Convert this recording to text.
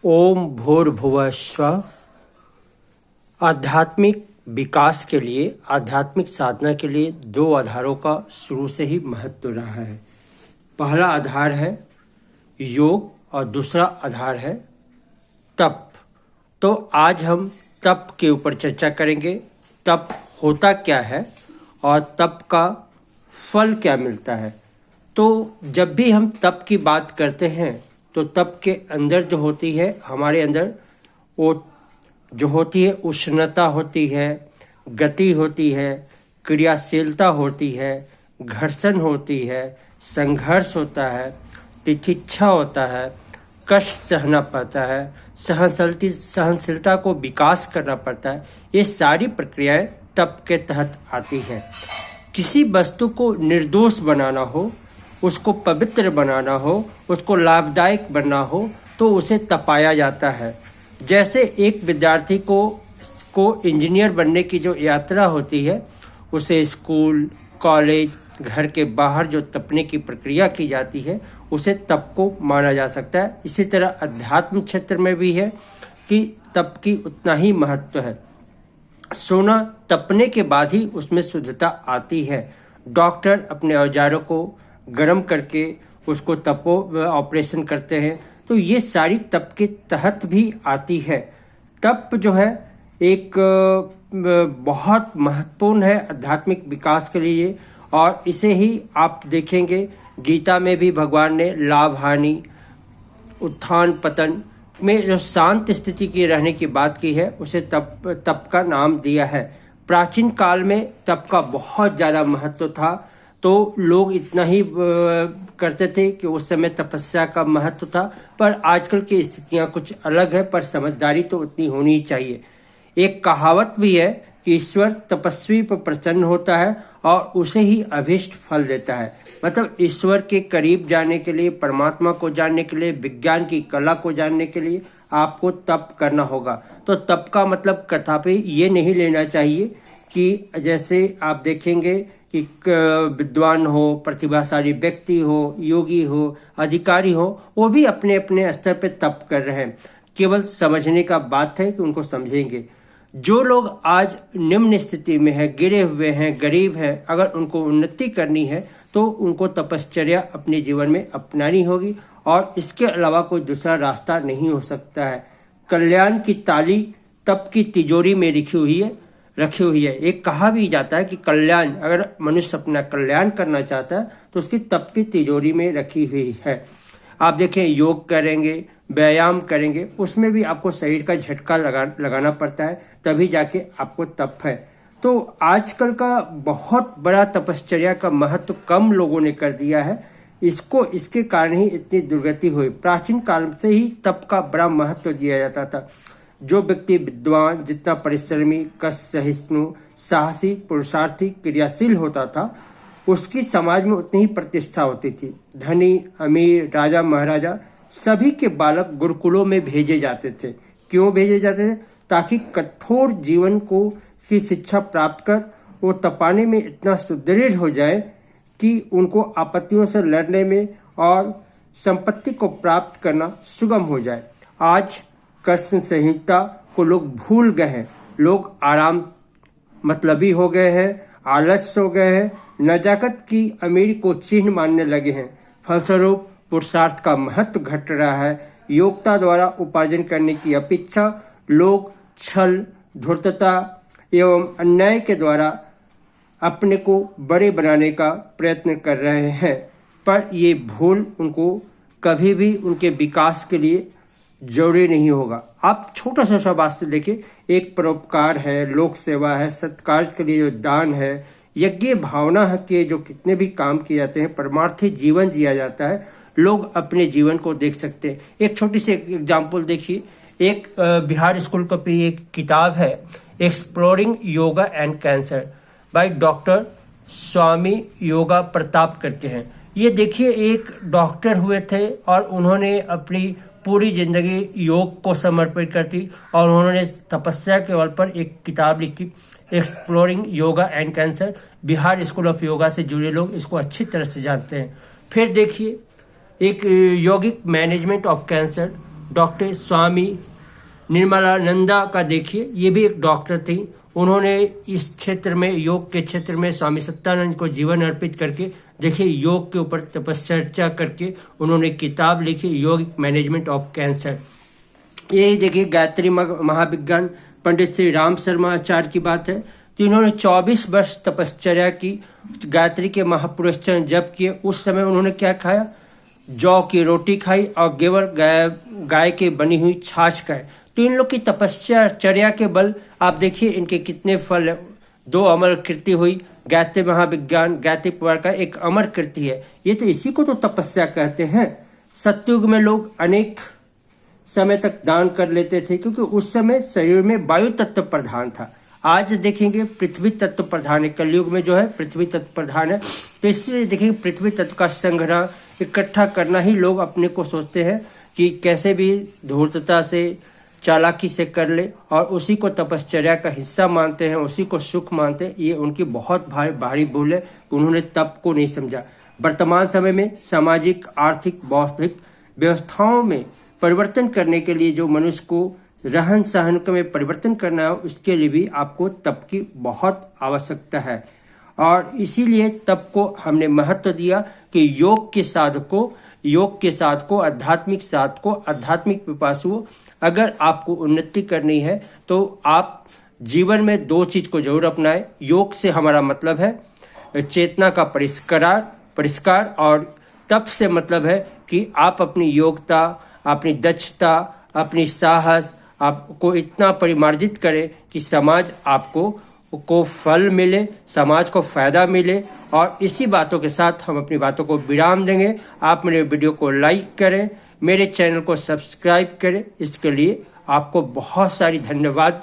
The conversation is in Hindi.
ओम भूर्भुवः स्वः। आध्यात्मिक विकास के लिए, आध्यात्मिक साधना के लिए दो आधारों का शुरू से ही महत्व रहा है। पहला आधार है योग और दूसरा आधार है तप। तो आज हम तप के ऊपर चर्चा करेंगे। तप होता क्या है और तप का फल क्या मिलता है। तो जब भी हम तप की बात करते हैं तो तप के अंदर जो होती है, हमारे अंदर वो जो होती है उष्णता होती है, गति होती है, क्रियाशीलता होती है, घर्षण होती है, संघर्ष होता है, तितिक्षा होता है, कष्ट सहना पड़ता है, सहनशीलता को विकास करना पड़ता है। ये सारी प्रक्रियाएं तप के तहत आती हैं। किसी वस्तु को निर्दोष बनाना हो, उसको पवित्र बनाना हो, उसको लाभदायक बनना हो तो उसे तपाया जाता है। जैसे एक विद्यार्थी को इंजीनियर बनने की जो यात्रा होती है, उसे स्कूल, कॉलेज, घर के बाहर जो तपने की प्रक्रिया की जाती है उसे तप को माना जा सकता है। इसी तरह अध्यात्म क्षेत्र में भी है कि तप की उतना ही महत्व है। सोना तपने के बाद ही उसमें शुद्धता आती है। डॉक्टर अपने औजारों को गर्म करके उसको ऑपरेशन करते हैं, तो ये सारी तप के तहत भी आती है। तप जो है एक बहुत महत्वपूर्ण है आध्यात्मिक विकास के लिए, और इसे ही आप देखेंगे गीता में भी भगवान ने लाभ हानि, उत्थान पतन में जो शांत स्थिति की रहने की बात की है उसे तप का नाम दिया है। प्राचीन काल में तप का बहुत ज़्यादा महत्व था, तो लोग इतना ही करते थे कि उस समय तपस्या का महत्व था। पर आजकल की स्थितियां कुछ अलग है, पर समझदारी तो उतनी होनी ही चाहिए। एक कहावत भी है कि ईश्वर तपस्वी पर प्रसन्न होता है और उसे ही अभीष्ट फल देता है। मतलब ईश्वर के करीब जाने के लिए, परमात्मा को जानने के लिए, विज्ञान की कला को जानने के लिए आपको तप करना होगा। तो तप का मतलब कदापि ये नहीं लेना चाहिए कि जैसे आप देखेंगे कि विद्वान हो, प्रतिभाशाली व्यक्ति हो, योगी हो, अधिकारी हो, वो भी अपने अपने स्तर पे तप कर रहे हैं। केवल समझने का बात है कि उनको समझेंगे। जो लोग आज निम्न स्थिति में है, गिरे हुए हैं, गरीब हैं, अगर उनको उन्नति करनी है तो उनको तपश्चर्या अपने जीवन में अपनानी होगी, और इसके अलावा कोई दूसरा रास्ता नहीं हो सकता है। कल्याण की ताली तप की तिजोरी में रखी हुई है। एक कहा भी जाता है कि कल्याण, अगर मनुष्य अपना कल्याण करना चाहता है तो उसकी तप की तिजोरी में रखी हुई है। आप देखें, योग करेंगे, व्यायाम करेंगे, उसमें भी आपको शरीर का झटका लगाना पड़ता है, तभी जाके आपको तप है। तो आजकल का बहुत बड़ा तपश्चर्या का महत्व कम लोगों ने कर दिया है। इसके कारण ही इतनी दुर्गति हुई। प्राचीन काल से ही तप का बड़ा महत्व दिया जाता था। जो व्यक्ति विद्वान, जितना परिश्रमी, कष्ट सहिष्णु, साहसी, पुरुषार्थी, क्रियाशील होता था, उसकी समाज में उतनी ही प्रतिष्ठा होती थी। धनी, अमीर, राजा, महाराजा सभी के बालक गुरुकुलों में भेजे जाते थे। क्यों भेजे जाते थे? ताकि कठोर जीवन की शिक्षा प्राप्त कर वो तपाने में इतना सुदृढ़ हो जाए कि उनको आपत्तियों से लड़ने में और संपत्ति को प्राप्त करना सुगम हो जाए। आज कष्ट संहिता को लोग भूल गए हैं। लोग आराम मतलबी हो गए हैं, आलस्य हो गए हैं, नजाकत की अमीरी को चिन्ह मानने लगे हैं। फलस्वरूप पुरुषार्थ का महत्व घट रहा है। योग्यता द्वारा उपार्जन करने की अपेक्षा लोग छल, धूर्तता एवं अन्याय के द्वारा अपने को बड़े बनाने का प्रयत्न कर रहे हैं। पर ये भूल उनको कभी भी उनके विकास के लिए जरूरी नहीं होगा। आप छोटा सा बात से देखिए, एक परोपकार है, लोक सेवा है, सत्कार्य के लिए जो दान है, यज्ञ भावना के जो कितने भी काम किए जाते हैं, परमार्थी जीवन जिया जाता है, लोग अपने जीवन को देख सकते हैं। एक छोटी सी एग्जाम्पल देखिए। एक बिहार स्कूल का भी एक किताब है, exploring yoga and cancer by doctor Swami Yoga Pratap करके हैं। ये देखिए, एक डॉक्टर हुए थे और उन्होंने अपनी पूरी जिंदगी योग को समर्पित कर दी, और उन्होंने तपस्या के बल पर एक किताब लिखी, exploring yoga and cancer. Bihar school of yoga से जुड़े लोग इसको अच्छी तरह से जानते हैं। फिर देखिए, एक यौगिक मैनेजमेंट ऑफ कैंसर, डॉक्टर स्वामी निर्मलानंदा का देखिए, ये भी एक डॉक्टर थी। उन्होंने इस क्षेत्र में, योग के क्षेत्र में स्वामी सत्यानंद को जीवन अर्पित करके देखिए योग के ऊपर तपस्या करके उन्होंने किताब लिखी, योग मैनेजमेंट ऑफ कैंसर। यही देखिए गायत्री महाविज्ञान पंडित श्री राम शर्मा आचार्य की बात है। तो इन्होंने 24 वर्ष तपश्चर्या की, गायत्री के महापुरुष चरण जप किए। उस समय उन्होंने क्या खाया? जौ की रोटी खाई और गेवर गाय के बनी हुई छाछ खाए। तो इन लोग की तपश्चर्या के बल आप देखिए इनके कितने फल। 2 अमर कृति हुई, गायत्री महाविज्ञान, गायत्री पुराण का एक अमर कृति है। ये तो इसी को तो तपस्या कहते हैं। सतयुग में लोग अनेक समय तक दान कर लेते थे, क्योंकि उस समय शरीर में वायु तत्व प्रधान था। आज देखेंगे पृथ्वी तत्व प्रधान है। कलयुग में जो है पृथ्वी तत्व प्रधान है। तो इसलिए देखेंगे पृथ्वी तत्व का संग्रह इकट्ठा करना ही लोग अपने को सोचते हैं कि कैसे भी धूर्तता से, चालाकी से कर ले, और उसी को तपश्चर्या का हिस्सा मानते हैं, उसी को सुख मानते हैं। ये उनकी बहुत भारी भूल है। उन्होंने तप को नहीं समझा। वर्तमान समय में सामाजिक, आर्थिक, बौद्धिक व्यवस्थाओं में परिवर्तन करने के लिए, जो मनुष्य को रहन सहन में परिवर्तन करना है, उसके लिए भी आपको तप की बहुत आवश्यकता है। और इसीलिए तप को हमने महत्व दिया कि योग के साधकों, आध्यात्मिक साधकों, आध्यात्मिक पिपासुओं, अगर आपको उन्नति करनी है तो आप जीवन में 2 चीज को जरूर अपनाएं। योग से हमारा मतलब है चेतना का परिष्कार, और तप से मतलब है कि आप अपनी योग्यता, अपनी दक्षता, अपनी साहस आपको इतना परिमार्जित करें कि समाज को फल मिले, समाज को फायदा मिले। और इसी बातों के साथ हम अपनी बातों को विराम देंगे। आप मेरे वीडियो को लाइक करें, मेरे चैनल को सब्सक्राइब करें। इसके लिए आपको बहुत सारी धन्यवाद।